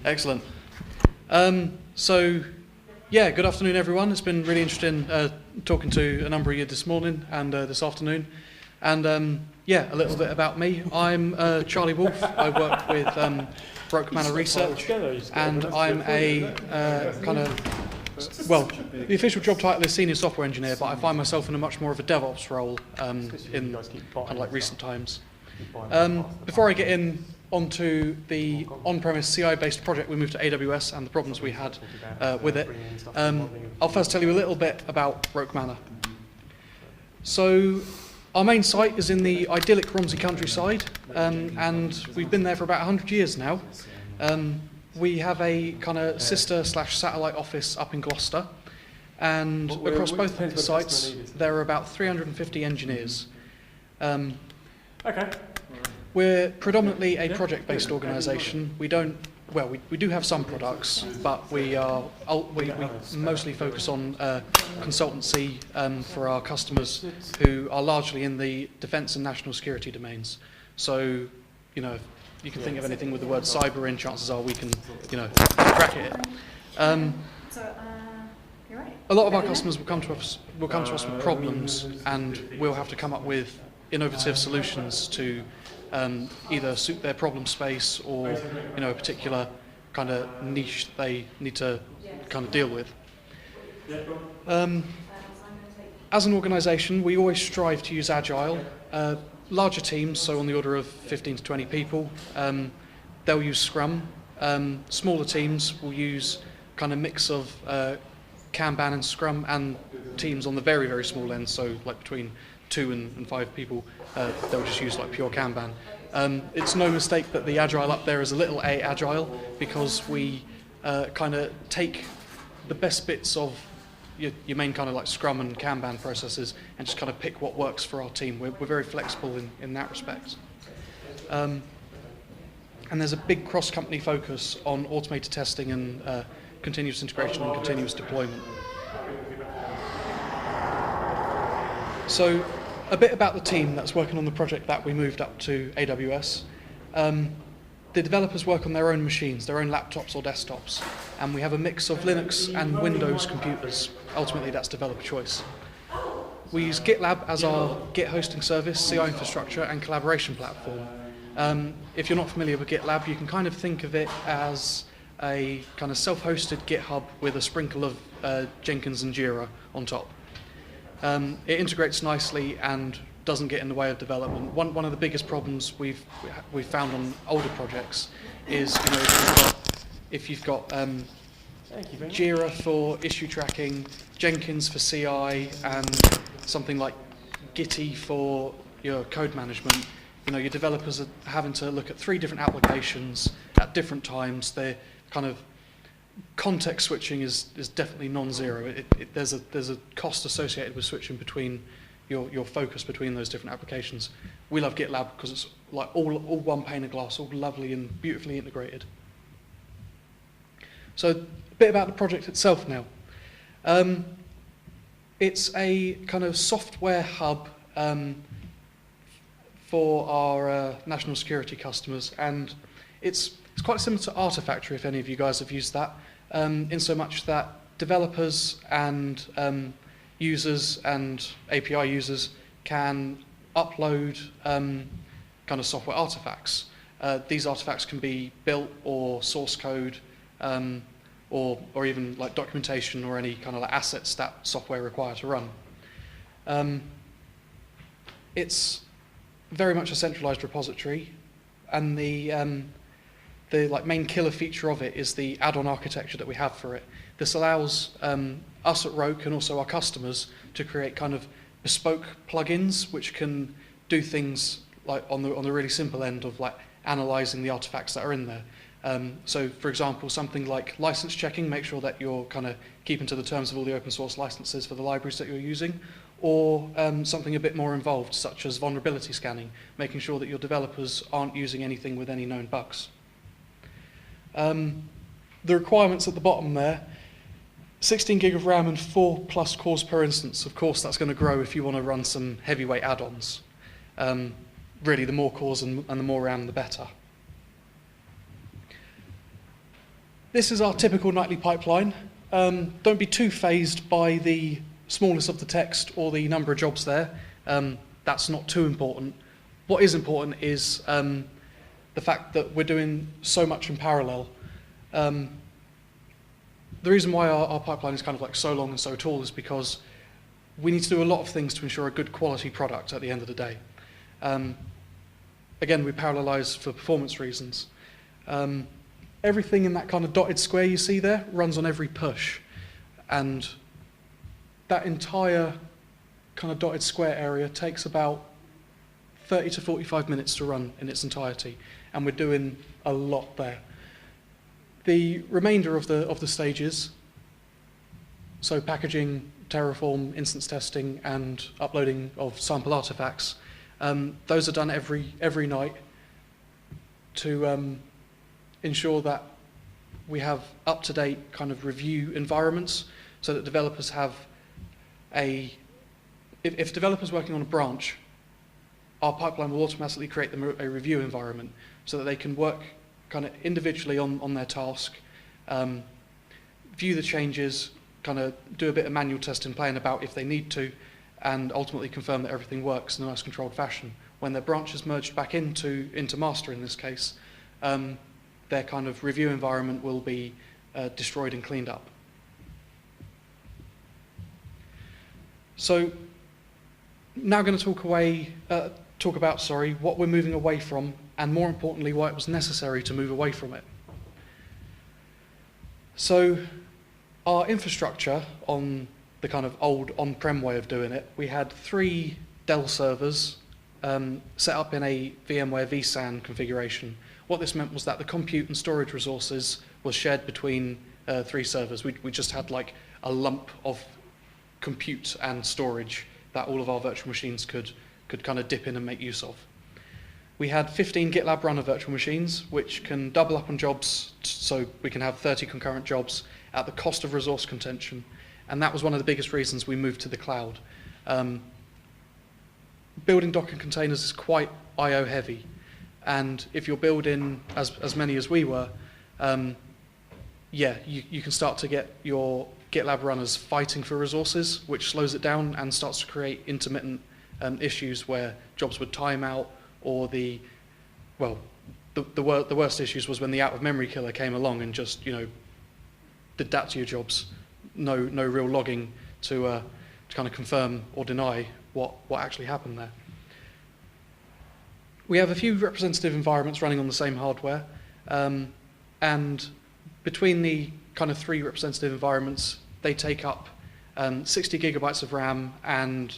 Excellent. Yeah, good afternoon, everyone. It's been really interesting talking to a number of you this morning and this afternoon. And yeah, a little bit about me. I'm Charlie Wolf. I work with Roke Research, and I'm a the official job title is Senior Software Engineer, but I find myself in a much more of a DevOps role in kind of like recent times. Before I get onto the on-premise CI-based project we moved to AWS and the problems we had with it, I'll first tell you a little bit about Roke Manor. So our main site is in the idyllic Romsey countryside, and we've been there for about 100 years now. We have a kind of sister/satellite office up in Gloucester, and across both the sites there are about 350 engineers. We're predominantly a project-based organisation. We do have some products, but we mostly focus on consultancy for our customers who are largely in the defence and national security domains. So, you know, if you can think of anything with the word cyber in, chances are we can, you know, crack it. You're right. A lot of our customers will come to us with problems, and we'll have to come up with innovative solutions to either suit their problem space or, you know, a particular kind of niche they need to kind of deal with. As an organisation, we always strive to use Agile. Larger teams, so on the order of 15 to 20 people, they'll use Scrum. Smaller teams will use kind of mix of Kanban and Scrum, and teams on the very, very small end, so like between 2 and 5 people, they'll just use like pure Kanban. It's no mistake that the Agile up there is a little A Agile, because we kind of take the best bits of your main kind of like Scrum and Kanban processes and just kind of pick what works for our team. We're very flexible in that respect. And there's a big cross-company focus on automated testing and continuous integration and continuous deployment. So a bit about the team that's working on the project that we moved up to AWS. The developers work on their own machines, their own laptops or desktops, and we have a mix of Linux and Windows computers. Ultimately, that's developer choice. We use GitLab as our Git hosting service, CI infrastructure, and collaboration platform. If you're not familiar with GitLab, you can kind of think of it as a kind of self-hosted GitHub with a sprinkle of Jenkins and Jira on top. It integrates nicely and doesn't get in the way of development. One of the biggest problems we've found on older projects is, you know, if you've got Jira for issue tracking, Jenkins for CI, and something like Gitty for your code management, you know, your developers are having to look at 3 different applications at different times. They're kind of context switching is definitely non-zero. There's a cost associated with switching between your focus between those different applications. We love GitLab because it's like all one pane of glass, all lovely and beautifully integrated. So a bit about the project itself now. It's a kind of software hub for our national security customers, and it's quite similar to Artifactory, if any of you guys have used that, in so much that developers and users and API users can upload kind of software artifacts. These artifacts can be built or source code, or even like documentation or any kind of like assets that software require to run. It's very much a centralized repository, and the like main killer feature of it is the add-on architecture that we have for it. This allows us at Roke and also our customers to create kind of bespoke plugins which can do things like on the really simple end of like analyzing the artifacts that are in there. So for example, something like license checking, make sure that you're kind of keeping to the terms of all the open source licenses for the libraries that you're using, or something a bit more involved such as vulnerability scanning, making sure that your developers aren't using anything with any known bugs. The requirements at the bottom there, 16 gig of RAM and 4+ cores per instance. Of course, that's going to grow if you want to run some heavyweight add-ons. Really, the more cores and the more RAM, the better. This is our typical nightly pipeline. Don't be too fazed by the smallness of the text or the number of jobs there. That's not too important. What is important is the fact that we're doing so much in parallel. The reason why our pipeline is kind of like so long and so tall is because we need to do a lot of things to ensure a good quality product at the end of the day. Again, we parallelize for performance reasons. Everything in that kind of dotted square you see there runs on every push. And that entire kind of dotted square area takes about 30 to 45 minutes to run in its entirety. And we're doing a lot there. The remainder of the stages, so packaging, Terraform, instance testing, and uploading of sample artifacts, those are done every night to ensure that we have up-to-date kind of review environments so that developers have if developers working on a branch, our pipeline will automatically create them a review environment so that they can work kind of individually on their task, view the changes, kind of do a bit of manual testing, playing about if they need to, and ultimately confirm that everything works in a nice controlled fashion. When their branch is merged back into master in this case, their kind of review environment will be destroyed and cleaned up. So now going to talk about what we're moving away from, and more importantly, why it was necessary to move away from it. So our infrastructure on the kind of old on-prem way of doing it, we had 3 Dell servers set up in a VMware vSAN configuration. What this meant was that the compute and storage resources was shared between 3 servers. We just had like a lump of compute and storage that all of our virtual machines could kind of dip in and make use of. We had 15 GitLab runner virtual machines, which can double up on jobs, so we can have 30 concurrent jobs at the cost of resource contention. And that was one of the biggest reasons we moved to the cloud. Building Docker containers is quite I/O heavy. And if you're building as many as we were, you can start to get your GitLab runners fighting for resources, which slows it down and starts to create intermittent issues where jobs would time out, or the worst issues was when the out-of-memory killer came along and just, did that to your jobs. No real logging to kind of confirm or deny what actually happened there. We have a few representative environments running on the same hardware, and between the kind of 3 representative environments, they take up 60 gigabytes of RAM and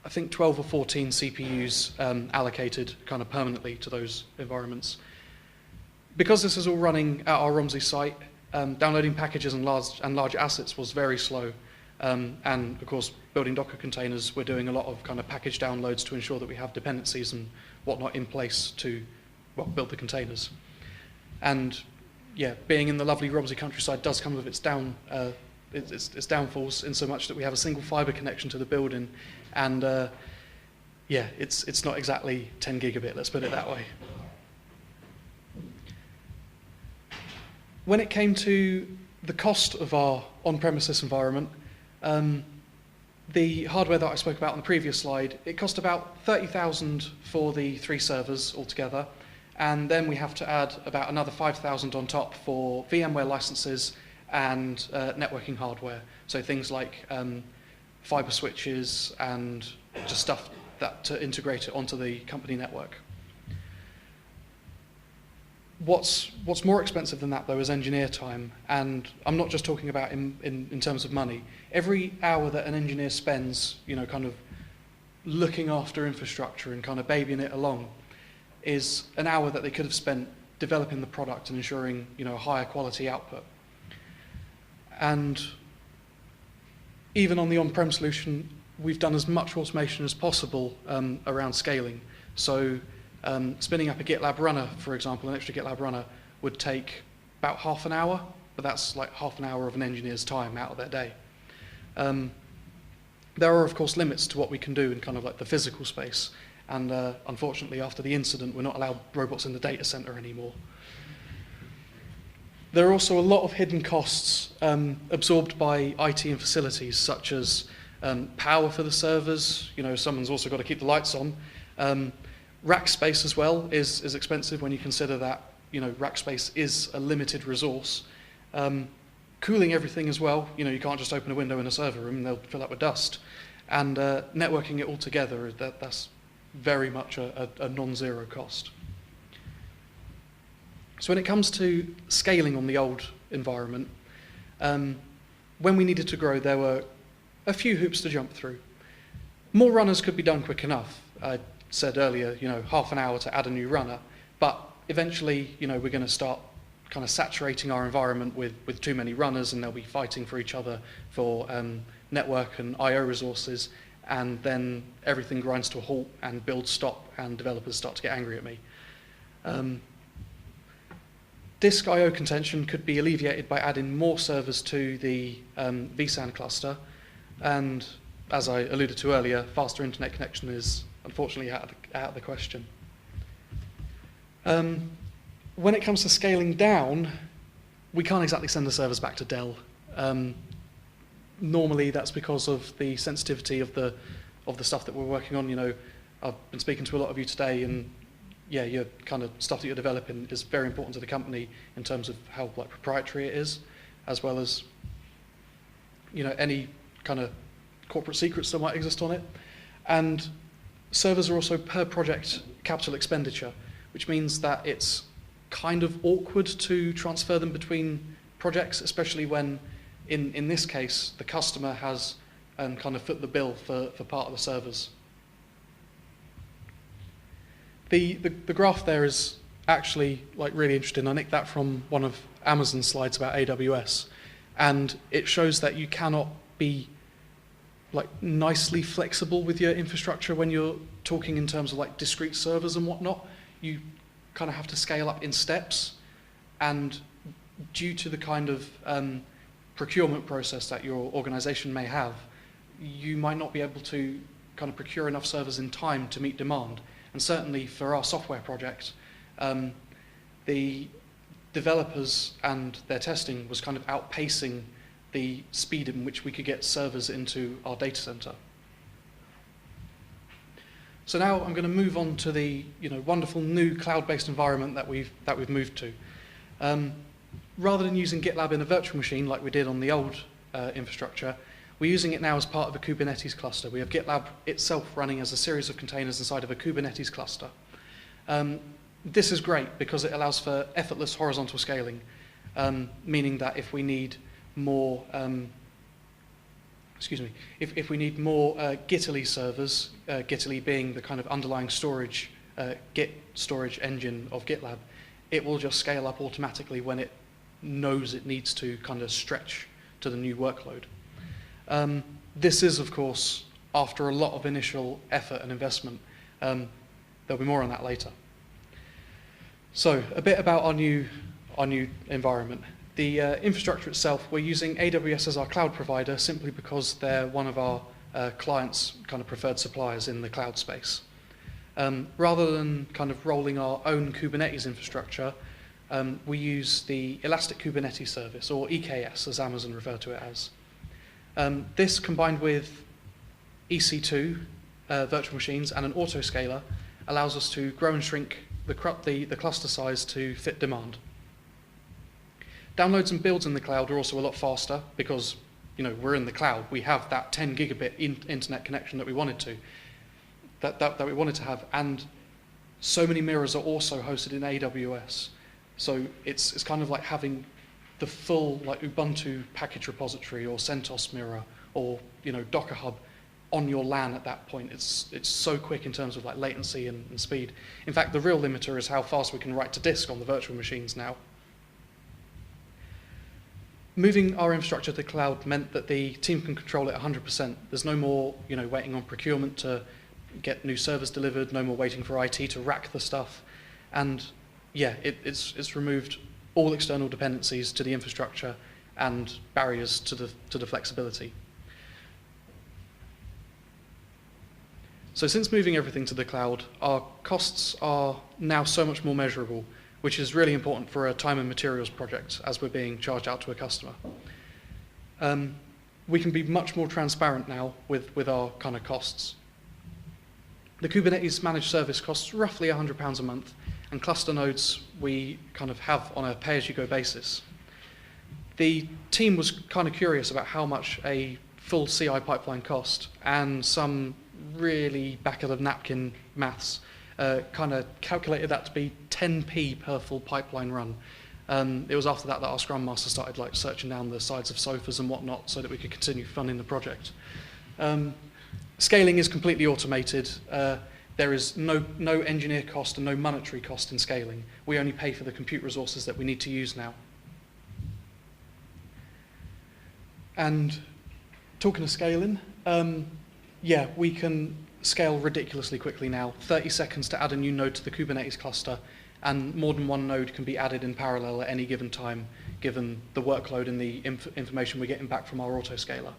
I think 12 or 14 CPUs allocated kind of permanently to those environments. Because this is all running at our Romsey site, downloading packages and large assets was very slow. And of course, building Docker containers, we're doing a lot of kind of package downloads to ensure that we have dependencies and whatnot in place to build the containers. And yeah, being in the lovely Romsey countryside does come with its downfalls, in so much that we have a single fiber connection to the building, and it's not exactly 10 gigabit, let's put it that way. When it came to the cost of our on-premises environment, the hardware that I spoke about on the previous slide, it cost about 30,000 for the 3 servers altogether, and then we have to add about another 5,000 on top for VMware licenses and networking hardware, so things like fiber switches and just stuff that to integrate it onto the company network. What's more expensive than that, though, is engineer time, and I'm not just talking about in terms of money. Every hour that an engineer spends, kind of looking after infrastructure and kind of babying it along, is an hour that they could have spent developing the product and ensuring, a higher quality output. And even on the on-prem solution, we've done as much automation as possible around scaling. So spinning up a GitLab runner, for example, an extra GitLab runner would take about half an hour, but that's like half an hour of an engineer's time out of their day. There are, of course, limits to what we can do in kind of like the physical space. And unfortunately, after the incident, we're not allowed robots in the data center anymore. There are also a lot of hidden costs absorbed by IT and facilities, such as power for the servers. Someone's also got to keep the lights on. Rack space as well is expensive when you consider that rack space is a limited resource. Cooling everything as well. You can't just open a window in a server room; they'll fill up with dust. And networking it all together, that's very much a non-zero cost. So when it comes to scaling on the old environment, when we needed to grow, there were a few hoops to jump through. More runners could be done quick enough. I said earlier, half an hour to add a new runner, but eventually, we're going to start kind of saturating our environment with too many runners, and they'll be fighting for each other for network and I/O resources, and then everything grinds to a halt and builds stop, and developers start to get angry at me. Disk I/O contention could be alleviated by adding more servers to the vSAN cluster, and as I alluded to earlier, faster internet connection is unfortunately out of the question. When it comes to scaling down, we can't exactly send the servers back to Dell. Normally that's because of the sensitivity of the stuff that we're working on. I've been speaking to a lot of you today, and yeah, your kind of stuff that you're developing is very important to the company in terms of how proprietary it is, as well as any kind of corporate secrets that might exist on it. And servers are also per project capital expenditure, which means that it's kind of awkward to transfer them between projects, especially when, in this case, the customer has kind of foot the bill for part of the servers. The graph there is actually really interesting. I nicked that from one of Amazon's slides about AWS, and it shows that you cannot be nicely flexible with your infrastructure when you're talking in terms of discrete servers and whatnot. You kind of have to scale up in steps, and due to the kind of procurement process that your organization may have, you might not be able to kind of procure enough servers in time to meet demand. And certainly for our software project, the developers and their testing was kind of outpacing the speed in which we could get servers into our data center. So now I'm going to move on to the wonderful new cloud-based environment that we've moved to. Rather than using GitLab in a virtual machine like we did on the old infrastructure, we're using it now as part of a Kubernetes cluster. We have GitLab itself running as a series of containers inside of a Kubernetes cluster. This is great because it allows for effortless horizontal scaling, meaning that if we need more, if we need more Gitly servers, Gitly being the kind of underlying storage, Git storage engine of GitLab, it will just scale up automatically when it knows it needs to kind of stretch to the new workload. This is, of course, after a lot of initial effort and investment. There'll be more on that later. So, a bit about our new environment. The infrastructure itself, we're using AWS as our cloud provider simply because they're one of our clients' kind of preferred suppliers in the cloud space. Rather than kind of rolling our own Kubernetes infrastructure, we use the Elastic Kubernetes Service, or EKS as Amazon refer to it as. This combined with EC2 virtual machines and an autoscaler allows us to grow and shrink the cluster size to fit demand. Downloads and builds in the cloud are also a lot faster because we're in the cloud. We have that 10 gigabit internet connection that we wanted to, that we wanted to have, and so many mirrors are also hosted in AWS. So it's kind of like having the full Ubuntu package repository or CentOS mirror or Docker Hub on your LAN at that point. It's so quick in terms of latency and speed. In fact, the real limiter is how fast we can write to disk on the virtual machines now. Moving our infrastructure to the cloud meant that the team can control it 100%. There's no more waiting on procurement to get new servers delivered, no more waiting for IT to rack the stuff. And yeah, it's removed all external dependencies to the infrastructure and barriers to the flexibility. So since moving everything to the cloud, our costs are now so much more measurable. which is really important for a time and materials project as we're being charged out to a customer. We can be much more transparent now with our kind of costs. The Kubernetes managed service costs roughly £100 a month, and cluster nodes we kind of have on a pay-as-you-go basis. The team was kind of curious about how much a full CI pipeline cost, and some really back-of-the-napkin maths kind of calculated that to be 10p per full pipeline run. It was after that our Scrum Master started like searching down the sides of sofas and whatnot so that we could continue funding the project. Scaling is completely automated. There is no engineer cost and no monetary cost in scaling. We only pay for the compute resources that we need to use now. And talking of scaling, yeah, we can scale ridiculously quickly now. 30 seconds to add a new node to the Kubernetes cluster, and more than one node can be added in parallel at any given time, given the workload and the information we're getting back from our autoscaler.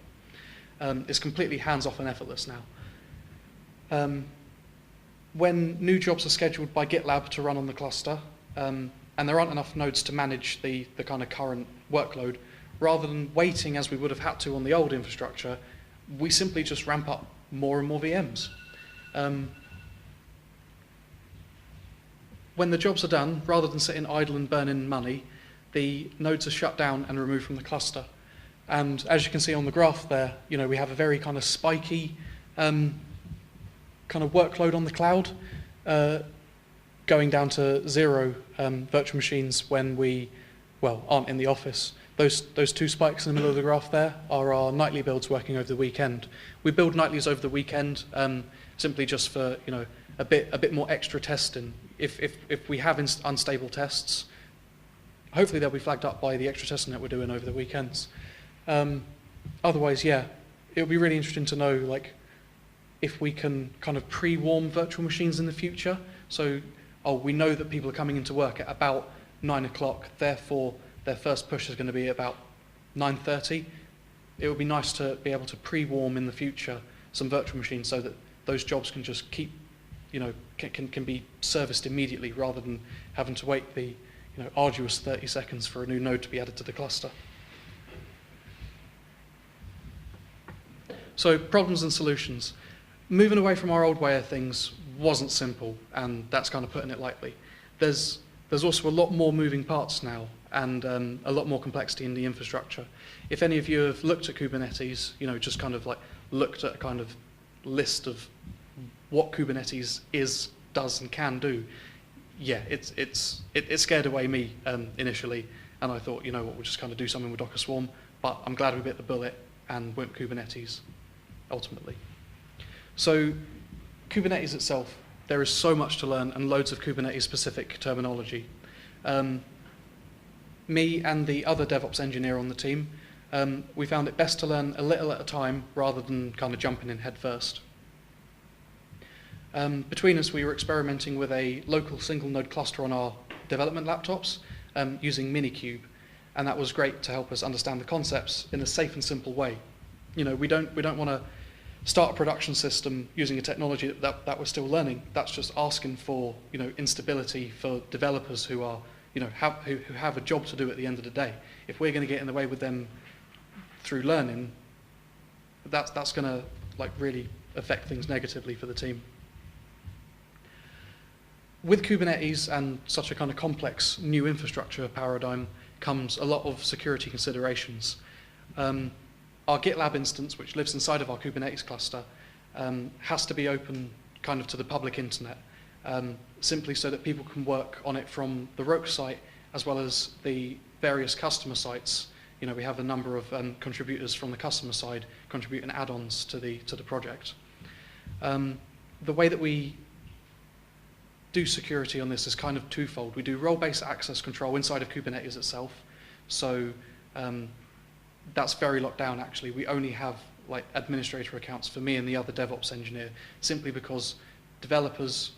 It's completely hands-off and effortless now. When new jobs are scheduled by GitLab to run on the cluster, and there aren't enough nodes to manage the kind of current workload, rather than waiting as we would have had to on the old infrastructure, we simply just ramp up more and more VMs. When the jobs are done, rather than sitting idle and burning money, the nodes are shut down and removed from the cluster. And as you can see on the graph there, you know, we have a very kind of spiky kind of workload on the cloud, going down to 0 virtual machines when we, well, aren't in the office. Those two spikes in the middle of the graph there are our nightly builds working over the weekend. We build nightlies over the weekend simply just for, you know, a bit more extra testing. If we have unstable tests, hopefully they'll be flagged up by the extra testing that we're doing over the weekends. Otherwise, yeah, it would be really interesting to know, like, if we can kind of pre-warm virtual machines in the future. So, we know that people are coming into work at about 9 o'clock, therefore their first push is going to be about 9:30. It would be nice to be able to pre-warm in the future some virtual machines so that those jobs can just keep, you know, can be serviced immediately rather than having to wait the, you know, arduous 30 seconds for a new node to be added to the cluster. So problems and solutions. Moving away from our old way of things wasn't simple, and that's kind of putting it lightly. There's also a lot more moving parts now, and a lot more complexity in the infrastructure. If any of you have looked at Kubernetes, you know, just kind of like looked at a kind of list of what Kubernetes is, does, and can do, yeah, it scared away me initially, and I thought, you know what, we'll just kind of do something with Docker Swarm, but I'm glad we bit the bullet and went with Kubernetes ultimately. So Kubernetes itself, there is so much to learn and loads of Kubernetes-specific terminology. Me and the other DevOps engineer on the team, we found it best to learn a little at a time rather than kind of jumping in head first. Between us, we were experimenting with a local single node cluster on our development laptops using Minikube, and that was great to help us understand the concepts in a safe and simple way. You know, we don't want to start a production system using a technology that we're still learning. That's just asking for, you know, instability for developers who are, you know, who have a job to do at the end of the day. If we're going to get in the way with them through learning, that's going to like really affect things negatively for the team. With Kubernetes and such a kind of complex new infrastructure paradigm comes a lot of security considerations. Our GitLab instance, which lives inside of our Kubernetes cluster, has to be open kind of to the public internet, simply so that people can work on it from the Roke site as well as the various customer sites. You know, we have a number of contributors from the customer side contributing add-ons to the project. The way that we do security on this is kind of twofold. We do role-based access control inside of Kubernetes itself, so that's very locked down actually. We only have like administrator accounts for me and the other DevOps engineer, simply because developers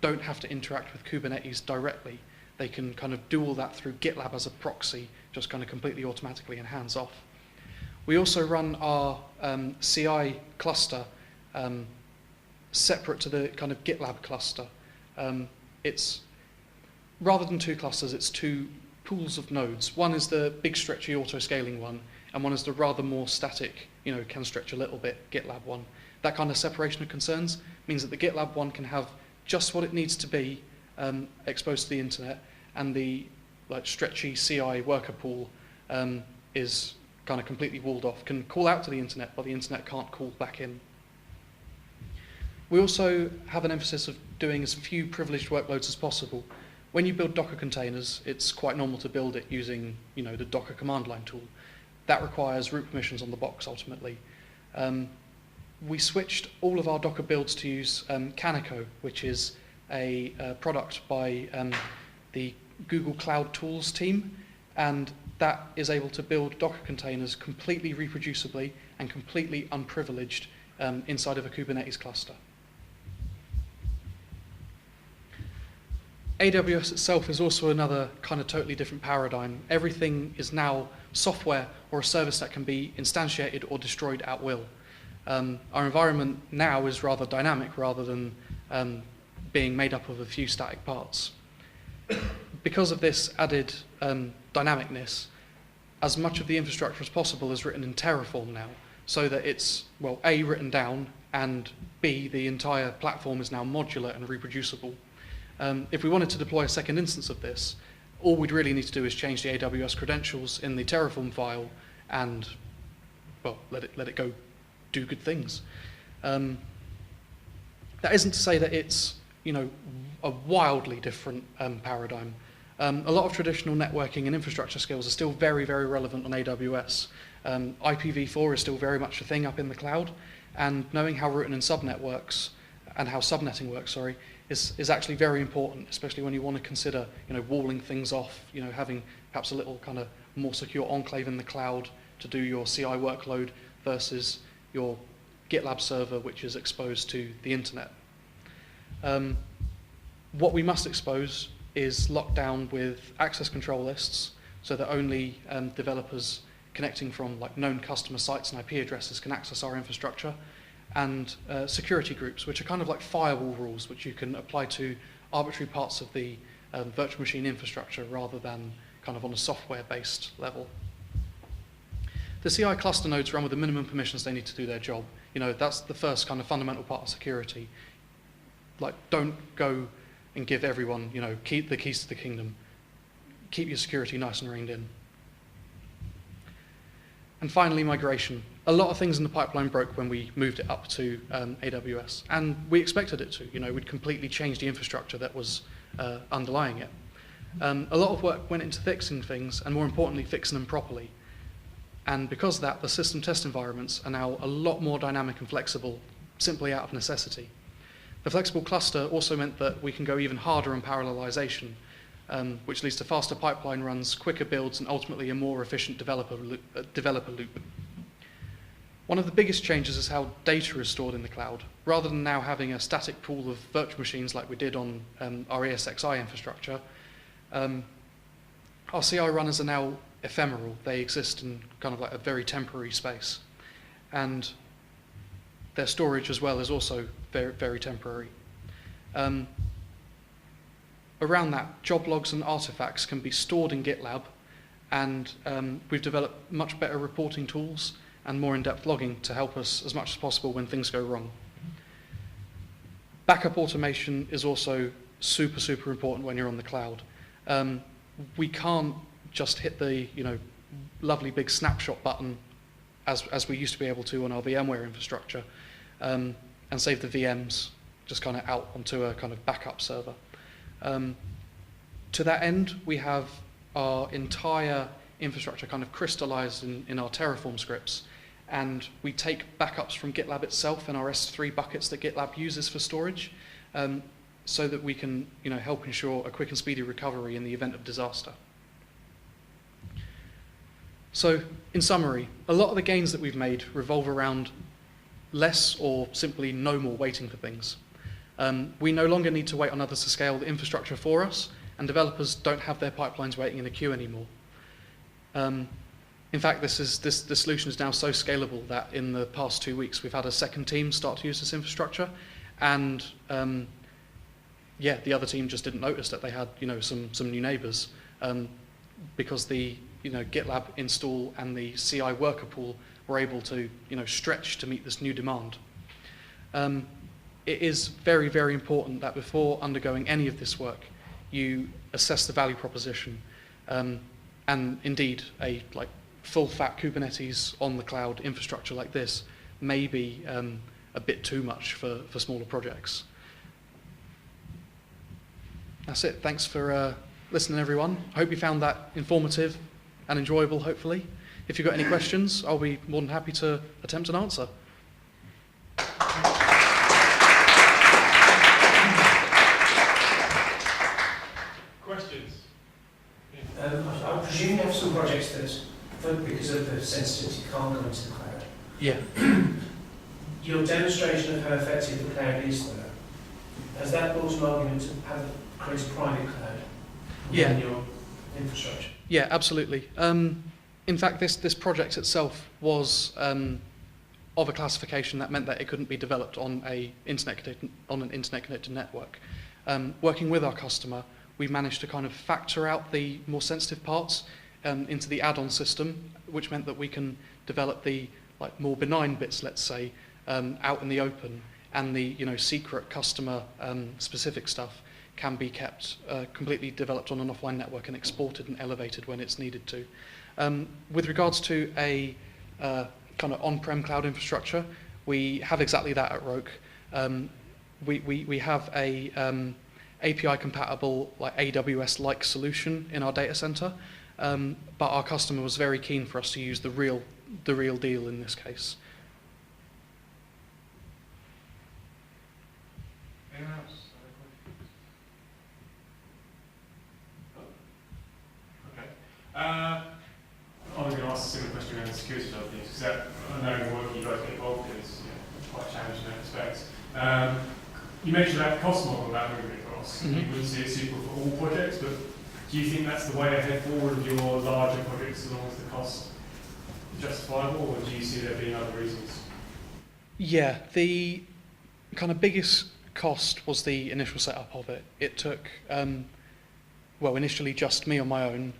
don't have to interact with Kubernetes directly. They can kind of do all that through GitLab as a proxy, just kind of completely automatically and hands off. We also run our CI cluster separate to the kind of GitLab cluster. It's rather than two clusters, it's two pools of nodes. One is the big stretchy auto-scaling one, and one is the rather more static, can stretch a little bit, GitLab one. That kind of separation of concerns means that the GitLab one can have just what it needs to be exposed to the internet, and the stretchy CI worker pool is kind of completely walled off, can call out to the internet, but the internet can't call back in. We also have an emphasis of doing as few privileged workloads as possible. When you build Docker containers, it's quite normal to build it using, the Docker command line tool. That requires root permissions on the box, ultimately. We switched all of our Docker builds to use Canico, which is a product by the Google Cloud Tools team, and that is able to build Docker containers completely reproducibly and completely unprivileged inside of a Kubernetes cluster. AWS itself is also another kind of totally different paradigm. Everything is now software or a service that can be instantiated or destroyed at will. Our environment now is rather dynamic rather than being made up of a few static parts. Because of this added dynamicness, as much of the infrastructure as possible is written in Terraform now, so that it's, well, A, written down, and B, the entire platform is now modular and reproducible. If we wanted to deploy a second instance of this, all we'd really need to do is change the AWS credentials in the Terraform file and, well, let it go do good things. That isn't to say that it's, a wildly different paradigm. A lot of traditional networking and infrastructure skills are still very, very relevant on AWS. IPv4 is still very much a thing up in the cloud, and knowing how routing and subnetting works, is actually very important, especially when you want to consider, walling things off, having perhaps a little kind of more secure enclave in the cloud to do your CI workload versus your GitLab server, which is exposed to the internet. What we must expose is locked down with access control lists, so that only developers connecting from known customer sites and IP addresses can access our infrastructure, and security groups, which are kind of like firewall rules, which you can apply to arbitrary parts of the virtual machine infrastructure rather than kind of on a software-based level. The CI cluster nodes run with the minimum permissions they need to do their job. That's the first kind of fundamental part of security. Don't go and give everyone, keep the keys to the kingdom. Keep your security nice and reined in. And finally, migration. A lot of things in the pipeline broke when we moved it up to AWS, and we expected it to. We'd completely changed the infrastructure that was underlying it. A lot of work went into fixing things, and more importantly, fixing them properly. And because of that, the system test environments are now a lot more dynamic and flexible, simply out of necessity. The flexible cluster also meant that we can go even harder on parallelization, which leads to faster pipeline runs, quicker builds, and ultimately a more efficient developer loop. One of the biggest changes is how data is stored in the cloud. Rather than now having a static pool of virtual machines like we did on our ESXi infrastructure, our CI runners are now ephemeral. They exist in kind of like a very temporary space. And their storage as well is also very, very temporary. Around that, job logs and artifacts can be stored in GitLab, and we've developed much better reporting tools and more in-depth logging to help us as much as possible when things go wrong. Backup automation is also super, super important when you're on the cloud. We can't just hit the lovely big snapshot button as we used to be able to on our VMware infrastructure and save the VMs just kind of out onto a kind of backup server. To that end, we have our entire infrastructure kind of crystallized in our Terraform scripts, and we take backups from GitLab itself and our S3 buckets that GitLab uses for storage, so that we can help ensure a quick and speedy recovery in the event of disaster. So, in summary, a lot of the gains that we've made revolve around less or simply no more waiting for things. We no longer need to wait on others to scale the infrastructure for us, and developers don't have their pipelines waiting in a queue anymore. In fact, this solution is now so scalable that in the past 2 weeks we've had a second team start to use this infrastructure, and yeah, the other team just didn't notice that they had, some new neighbours, because the, GitLab install and the CI worker pool were able to, stretch to meet this new demand. It is very, very important that before undergoing any of this work, you assess the value proposition, and indeed a full-fat Kubernetes on the cloud infrastructure like this may be a bit too much for smaller projects. That's it. Thanks for listening, everyone. I hope you found that informative and enjoyable, hopefully. If you've got any questions, I'll be more than happy to attempt an answer. Questions? I presume you have some projects that, because of the sensitivity, can't go into the cloud. Yeah. Your demonstration of how effective the cloud is there, has that brought an argument to have create a private cloud within your infrastructure? Yeah, absolutely. In fact, this project itself was of a classification that meant that it couldn't be developed on an internet-connected network. Working with our customer, we managed to kind of factor out the more sensitive parts into the add-on system, which meant that we can develop the more benign bits, let's say, out in the open, and the secret customer specific stuff can be kept completely developed on an offline network and exported and elevated when it's needed to. With regards to a kind of on-prem cloud infrastructure, we have exactly that at Roke. We have a API compatible AWS-like solution in our data center, but our customer was very keen for us to use the real deal in this case. Anyone else? Okay. I'm going to ask a similar question around the security side of things, because I know the work you guys get involved in is quite challenging in that respect. You mentioned that cost model about moving across. Mm-hmm. You wouldn't see it suitable for all projects, but do you think that's the way ahead forward of your larger projects as long as the cost is justifiable, or do you see there being other reasons? Yeah, the kind of biggest cost was the initial setup of it. It took, initially just me on my own,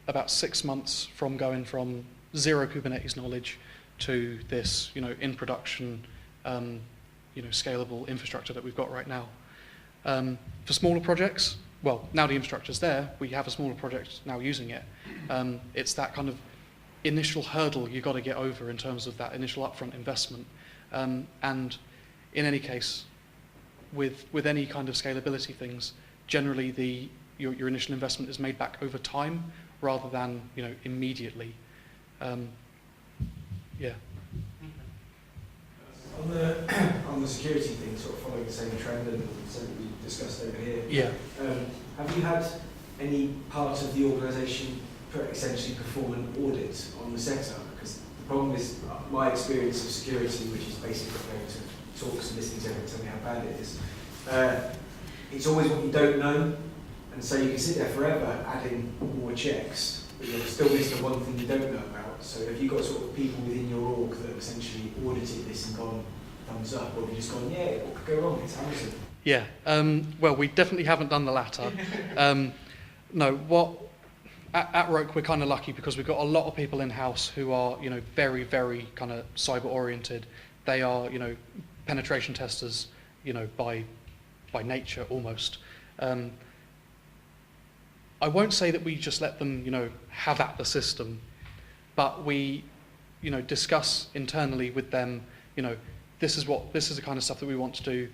about 6 months from going from zero Kubernetes knowledge to this, in production, scalable infrastructure that we've got right now. For smaller projects, now the infrastructure's there, we have a smaller project now using it. It's that kind of initial hurdle you've got to get over in terms of that initial upfront investment. And in any case, with any kind of scalability things, generally your initial investment is made back over time rather than immediately. Yeah. On the security thing, sort of following the same trend and something we discussed over here. Yeah. Have you had any part of the organisation essentially perform an audit on the setup? Because the problem is my experience of security, which is basically going to talks and listening to everyone tell me how bad it is. It's always what you don't know, and so you can sit there forever adding more checks, but you'll still miss the one thing you don't know about. So have you got sort of people within your org that have essentially audited this and gone thumbs up, or have you just gone, yeah, what could go wrong? It's Amazon. Yeah. We definitely haven't done the latter. No. At Roke, we're kind of lucky because we've got a lot of people in house who are, very, very kind of cyber oriented. They are, penetration testers, by nature almost. I won't say that we just let them, have at the system, but we, discuss internally with them, this is the kind of stuff that we want to do.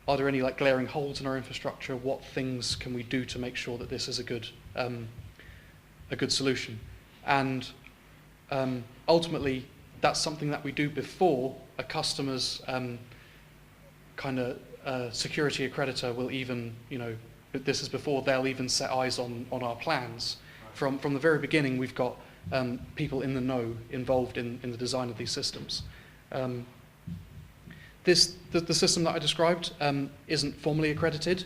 Are there any glaring holes in our infrastructure? What things can we do to make sure that this is a good solution? And ultimately, that's something that we do before a customer's kind of security accreditor will even, this is before they'll even set eyes on our plans. From the very beginning, we've got people in the know involved in the design of these systems. The system that I described isn't formally accredited,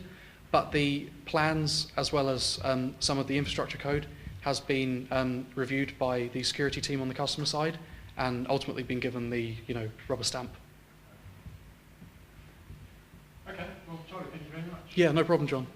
but the plans as well as some of the infrastructure code has been reviewed by the security team on the customer side and ultimately been given the rubber stamp. Okay, well, Charlie, thank you very much. Yeah, no problem, John.